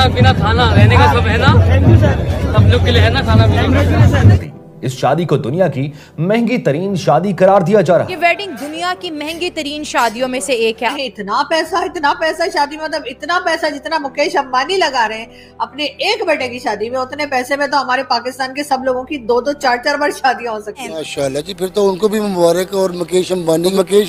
खाना पीना, खाना रहने का सब है ना, सब लोग के लिए है ना खाना पीना। इस शादी को दुनिया की महंगी तरीन शादी करार दिया जा रहा है। ये वेडिंग दुनिया की महंगी तरीन शादियों में से एक है। इतना पैसा शादी में, मतलब इतना पैसा जितना मुकेश अंबानी लगा रहे हैं अपने एक बेटे की शादी में, उतने पैसे में तो हमारे पाकिस्तान के सब लोगों की 2-2 4-4 बार शादियां हो सकती हैं। माशाल्लाह जी, फिर तो उनको भी मुबारक। और मुकेश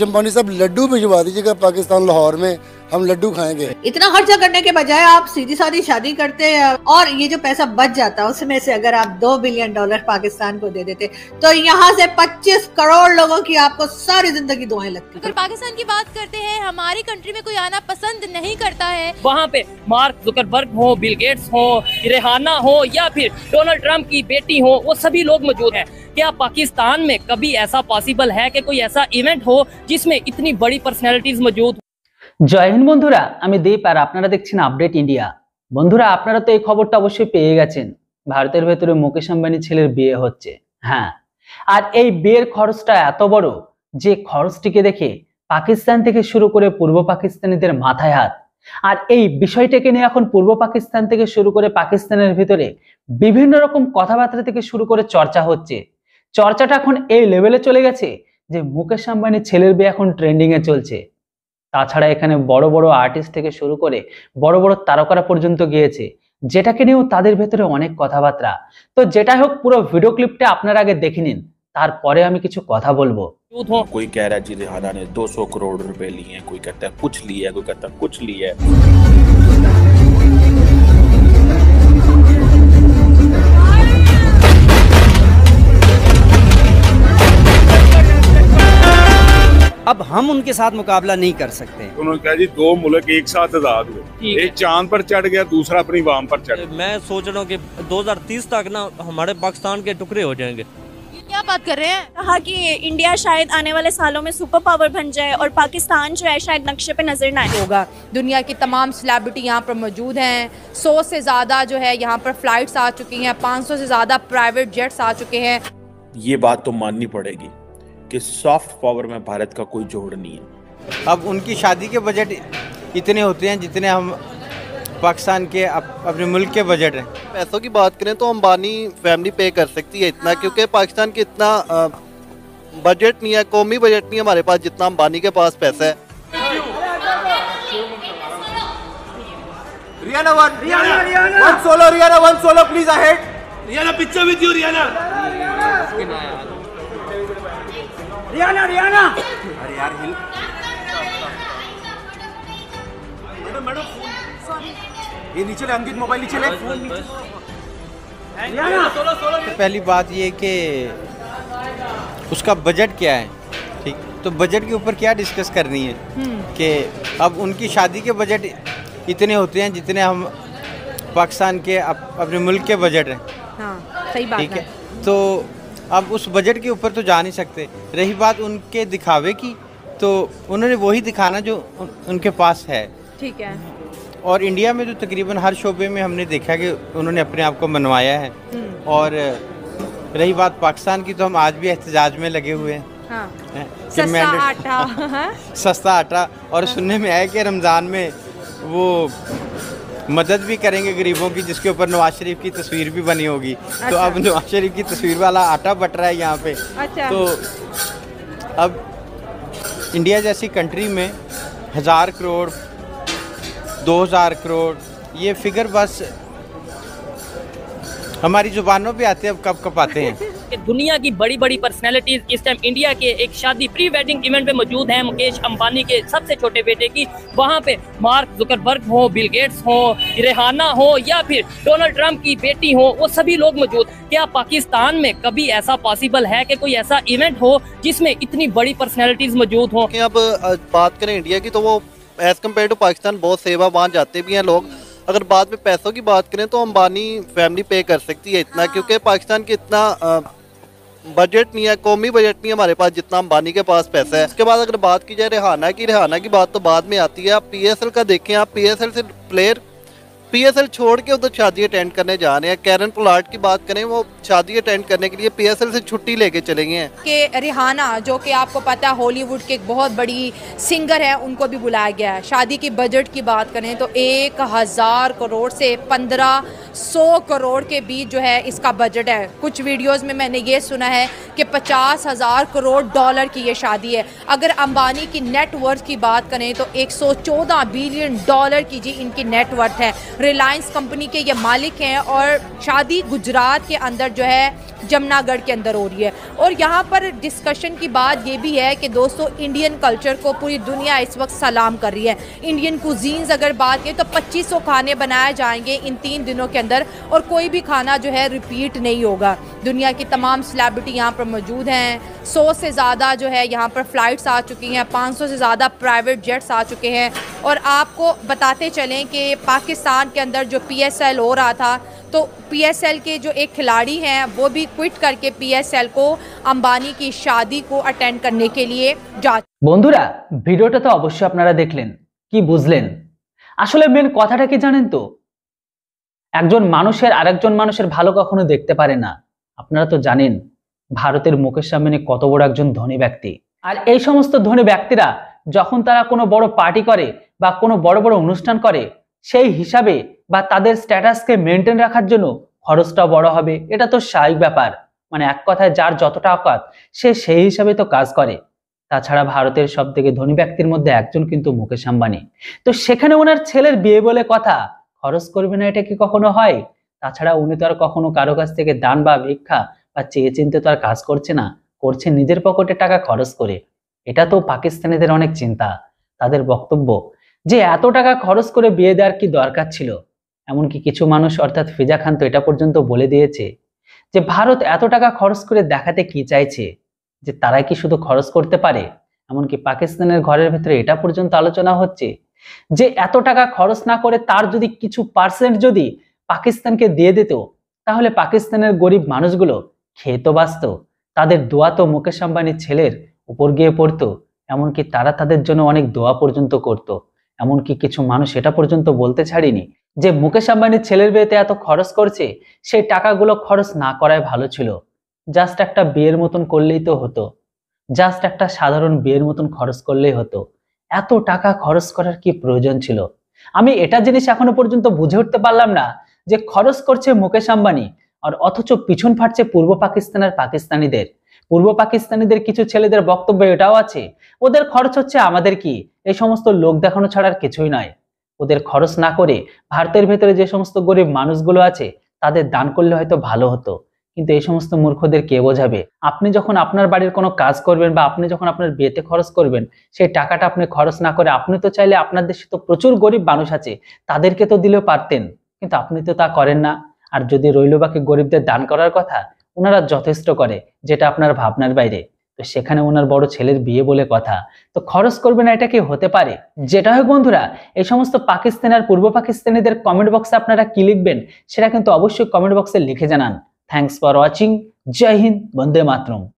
अंबानी सब लड्डू भिजवा दीजिएगा पाकिस्तान लाहौर में, हम लड्डू खाएंगे। इतना खर्चा करने के बजाय आप सीधी सादी शादी करते हैं और ये जो पैसा बच जाता है उसमें से अगर आप $2 बिलियन पाकिस्तान को दे देते तो यहाँ से 25 करोड़ लोगों की आपको सारी जिंदगी दुआएं लगती। अगर पाकिस्तान की बात करते हैं, हमारी कंट्री में कोई आना पसंद नहीं करता है। वहाँ पे मार्क जुकरबर्ग हो, बिल गेट्स हो, रेहाना हो या फिर डोनाल्ड ट्रंप की बेटी हो, वो सभी लोग मौजूद हैं। क्या पाकिस्तान में कभी ऐसा पॉसिबल है कि कोई ऐसा इवेंट हो जिसमें इतनी बड़ी पर्सनैलिटीज मौजूद? জয় হিন্দ বন্ধুরা, আমি দীপ আর আপনারা দেখছেন আপডেট ইন্ডিয়া। বন্ধুরা, আপনারা তো এই খবরটা অবশ্যই পেয়ে গেছেন, ভারতের ভেতরে মুকেশ আম্বানি ছেলের বিয়ে হচ্ছে। হ্যাঁ, আর এই বিয়ের খরচটা এত বড় যে খরচটিকে দেখে পাকিস্তান থেকে শুরু করে পূর্ব পাকিস্তানিদের মাথায় হাত। আর এই বিষয়টাকে নিয়ে এখন পূর্ব পাকিস্তান থেকে শুরু করে পাকিস্তানের ভিতরে বিভিন্ন রকম কথাবার্তা থেকে শুরু করে চর্চা হচ্ছে। চর্চাটা এখন এই লেভেলে চলে গেছে যে মুকেশ আম্বানি ছেলের বিয়ে এখন ট্রেন্ডিং এ চলছে। তাছাড়া এখানে বড় বড় আর্টিস্ট থেকে শুরু করে বড় বড় তারকারা পর্যন্ত গিয়েছে, যেটাকে নিয়েও তাদের ভেতরে অনেক কথাবার্তা। তো যেটাই হোক, পুরো ভিডিও ক্লিপটা আপনারা আগে দেখে নিন, তারপরে আমি কিছু কথা বলবো। कोई कह रहा है जी रिहाना ने 200 करोड़ रुपए लिए हैं, कोई कहता है कुछ लिया है, कोई कहता है कुछ लिया है। अब हम उनके साथ मुकाबला नहीं कर सकते। उन्होंने कहा जी 2 मुल्क एक साथ आजाद हुए, एक चांद पर चढ़ गया, दूसरा अपनी वाम पर चढ़ गया। मैं सोच रहा हूँ कि 2030 तक ना हमारे पाकिस्तान के टुकड़े हो जाएंगे। क्या बात कर रहे हैं? कहा कि इंडिया शायद आने वाले सालों में सुपर पावर बन जाए और पाकिस्तान जो है शायद नक्शे पे नजर ना आए। होगा। दुनिया की तमाम सेलिब्रिटी यहाँ पर मौजूद हैं। 100 से ज्यादा जो है यहाँ पर फ्लाइट्स आ चुकी हैं, 500 से ज्यादा प्राइवेट जेट्स आ चुके हैं। ये बात तो माननी पड़ेगी कि सॉफ्ट पावर में भारत का कोई जोड़ नहीं है। अब उनकी शादी के बजट इतने होते हैं जितने हम पाकिस्तान के अपने मुल्क के बजट हैं। पैसों की बात करें तो अंबानी फैमिली पे कर सकती है इतना, क्योंकि पाकिस्तान के इतना बजट नहीं है, कौमी बजट नहीं है हमारे पास जितना अंबानी के पास पैसा है। Riyana 1 solo, Riyana 1 solo please ahead. Riyana picture with you, Riyana Riyana अरे यार हिल। मैडम ये नीचे ले, अंकित मोबाइल नीचे ले। तो पहली बात ये कि उसका बजट क्या है, ठीक, तो बजट के ऊपर क्या डिस्कस करनी है कि अब उनकी शादी के बजट इतने होते हैं जितने हम पाकिस्तान के अपने मुल्क के बजट हैं। हाँ, सही बात ठीक है। तो अब उस बजट के ऊपर तो जा नहीं सकते। रही बात उनके दिखावे की, तो उन्होंने वही दिखाना जो उनके पास है। ठीक है। और इंडिया में तो तकरीबन हर शोबे में हमने देखा कि उन्होंने अपने आप को मनवाया है। और रही बात पाकिस्तान की, तो हम आज भी एहतजाज में लगे हुए हैं। हाँ। सस्ता आटा सस्ता आटा। और सुनने में आया कि रमज़ान में वो मदद भी करेंगे गरीबों की, जिसके ऊपर नवाज शरीफ की तस्वीर भी बनी होगी। अच्छा। तो अब नवाज शरीफ की तस्वीर वाला आटा बट रहा है यहाँ पे। अच्छा। तो अब इंडिया जैसी कंट्री में 1000 करोड़ 2000 करोड़ ये फिगर बस हमारी जुबानों पे आते हैं, अब कब आते हैं। दुनिया की बड़ी बड़ी पर्सनैलिटीज इस टाइम इंडिया के एक शादी प्री वेडिंग इवेंट पे मौजूद हैं। मुकेश अंबानी के सबसे छोटे बेटे की, वहाँ पे मार्क जुकरबर्ग हो, बिल गेट्स हो, रेहाना हो या फिर डोनाल्ड ट्रंप की बेटी हो, वो सभी लोग मौजूद। क्या पाकिस्तान में कभी ऐसा पॉसिबल है कि कोई ऐसा इवेंट हो जिसमें इतनी बड़ी पर्सनैलिटीज मौजूद हो? अब बात करें इंडिया की, तो वो एज कम्पेयर टू पाकिस्तान बहुत सेवा, वहाँ जाते भी हैं लोग। अगर बाद में पैसों की बात करें तो अंबानी फैमिली पे कर सकती है इतना, क्योंकि पाकिस्तान के इतना बजट नहीं है, कौमी बजट नहीं है हमारे पास जितना अंबानी के पास पैसा है। उसके बाद अगर बात की जाए रेहाना की बात तो बाद में आती है। आप PSL का देखें, आप PSL से प्लेयर PSL छोड़ के उधर शादी अटेंड करने जा रहे हैं। कैरन पोलार्ड की बात करें, वो शादी अटेंड करने के लिए PSL से छुट्टी लेके चले गए हैं। कि रिहाना जो कि आपको पता है हॉलीवुड के एक बहुत बड़ी सिंगर है, उनको भी बुलाया गया है। शादी की बजट की बात करें तो 1000 करोड़ से 1500 करोड़ के बीच जो है इसका बजट है। कुछ वीडियोस में मैंने ये सुना है कि 50,000 करोड़ डॉलर की ये शादी है। अगर अंबानी की नेटवर्थ की बात करें तो 114 बिलियन डॉलर की जी इनकी नेटवर्थ है। रिलायंस कंपनी के ये मालिक हैं और शादी गुजरात के अंदर जो है जमनागढ़ के अंदर हो रही है। और यहाँ पर डिस्कशन की बात ये भी है कि दोस्तों इंडियन कल्चर को पूरी दुनिया इस वक्त सलाम कर रही है। इंडियन कुजीन्स अगर बात करें तो 2500 खाने बनाए जाएंगे इन 3 दिनों के अंदर और कोई भी खाना जो है रिपीट नहीं होगा। दुनिया की तमाम सेलिब्रिटी यहाँ पर मौजूद हैं। 100 से ज़्यादा जो है यहाँ पर फ़्लाइट्स आ चुकी हैं, 500 से ज़्यादा प्राइवेट जेट्स आ चुके हैं। और आपको बताते चलें कि पाकिस्तान के अंदर जो PSL हो रहा था तो PSL के जो एक खिलाड़ी हैं वो भी क्विट करके PSL को अंबानी की शादी को अटेंड करने के लिए जा। বন্ধুরা ভিডিওটা তো অবশ্যই আপনারা দেখলেন, কি বুঝলেন? আসলে মেন কথাটা কি জানেন তো, একজন মানুষের আরেকজন মানুষের ভালো কখনো দেখতে পারে না। আপনারা তো জানেন ভারতের মুকেশ আম্বানি কত বড় একজন ধনী ব্যক্তি। আর এই সমস্ত ধনী ব্যক্তিরা যখন তারা কোনো বড় পার্টি করে বা কোনো বড় বড় অনুষ্ঠান করে, সেই হিসাবে বা তাদের স্ট্যাটাসকে মেনটেন রাখার জন্য খরচটা বড় হবে, এটা তো স্বাভাবিক ব্যাপার। মানে এক কথায় যার যতটা অকাত সে সেই হিসাবে তো কাজ করে। তাছাড়া ভারতের সবথেকে ধনী ব্যক্তির মধ্যে একজন কিন্তু মুকেশ আম্বানি। তো সেখানে ওনার ছেলের বিয়ে বলে কথা, খরচ করবে না এটা কি কখনো হয়? তাছাড়া উনি তো আর কখনো কারো কাছ থেকে দান বা ভিক্ষা বা চেয়ে চিনতে তো আর কাজ করছে না, করছে নিজের পকেটে টাকা খরচ করে। এটা তো পাকিস্তানিদের অনেক চিন্তা। তাদের বক্তব্য যে এত টাকা খরচ করে বিয়ে দেওয়ার কি দরকার ছিল। এমনকি কিছু মানুষ অর্থাৎ ফিজা খান তো এটা পর্যন্ত বলে দিয়েছে যে ভারত এত টাকা খরচ করে দেখাতে কি চাইছে, যে তারা কি শুধু খরচ করতে পারে। এমনকি পাকিস্তানের ঘরের ভেতরে এটা পর্যন্ত আলোচনা হচ্ছে যে এত টাকা খরচ না করে তার যদি কিছু পার্সেন্ট যদি পাকিস্তানকে দিয়ে দিত তাহলে পাকিস্তানের গরিব মানুষগুলো খেয়ে তো বাঁচত, তাদের দোয়া তো মুকেশ আম্বানির ছেলের উপর গিয়ে পড়তো। এমনকি তারা তাদের জন্য অনেক দোয়া পর্যন্ত করত। এমনকি কিছু মানুষ এটা পর্যন্ত বলতে ছাড়েনি যে মুকেশ আম্বানির ছেলের বিয়েতে এত খরচ করছে, সেই টাকাগুলো খরচ না করাই ভালো ছিল। জাস্ট একটা বিয়ের মতন করলেই তো হতো, জাস্ট একটা সাধারণ বিয়ের মতন খরচ করলেই হতো। এত টাকা খরচ করার কি প্রয়োজন ছিল? আমি এটা জিনিস এখনো পর্যন্ত বুঝে উঠতে পারলাম না যে খরচ করছে মুকেশ আম্বানি আর অথচ পিছন ফাটছে পূর্ব পাকিস্তানের পাকিস্তানিদের। পূর্ব পাকিস্তানিদের কিছু ছেলেদের বক্তব্য এটাও আছে, ওদের খরচ হচ্ছে আমাদের কি এই সমস্ত লোক দেখানো ছাড়ার কিছুই নয়। ওদের খরচ না করে ভারতের ভেতরে যে সমস্ত গরিব মানুষগুলো আছে তাদের দান করলে হয়তো ভালো হতো। কিন্তু এই সমস্ত মূর্খদের কে বোঝাবে? আপনি যখন আপনার বাড়ির কোনো কাজ করবেন বা আপনি যখন আপনার বিয়েতে খরচ করবেন, সেই টাকাটা আপনি খরচ না করে আপনি তো চাইলে আপনার দেশে তো প্রচুর গরিব মানুষ আছে তাদেরকে তো দিলেও পারতেন, কিন্তু আপনি তো তা করেন না। আর যদি রইল বাকি গরিবদের দান করার কথা, ওনারা যথেষ্ট করে যেটা আপনার ভাবনার বাইরে। তো সেখানে ওনার বড় ছেলের বিয়ে বলে কথা, তো খরচ করবে না এটা কি হতে পারে? যেটা হোক বন্ধুরা, এই সমস্ত পাকিস্তান আর পূর্ব পাকিস্তানিদের কমেন্ট বক্সে আপনারা কি লিখবেন সেটা কিন্তু অবশ্যই কমেন্ট বক্সে লিখে জানান। Thanks for watching. Jai Hind, Bande Mataram.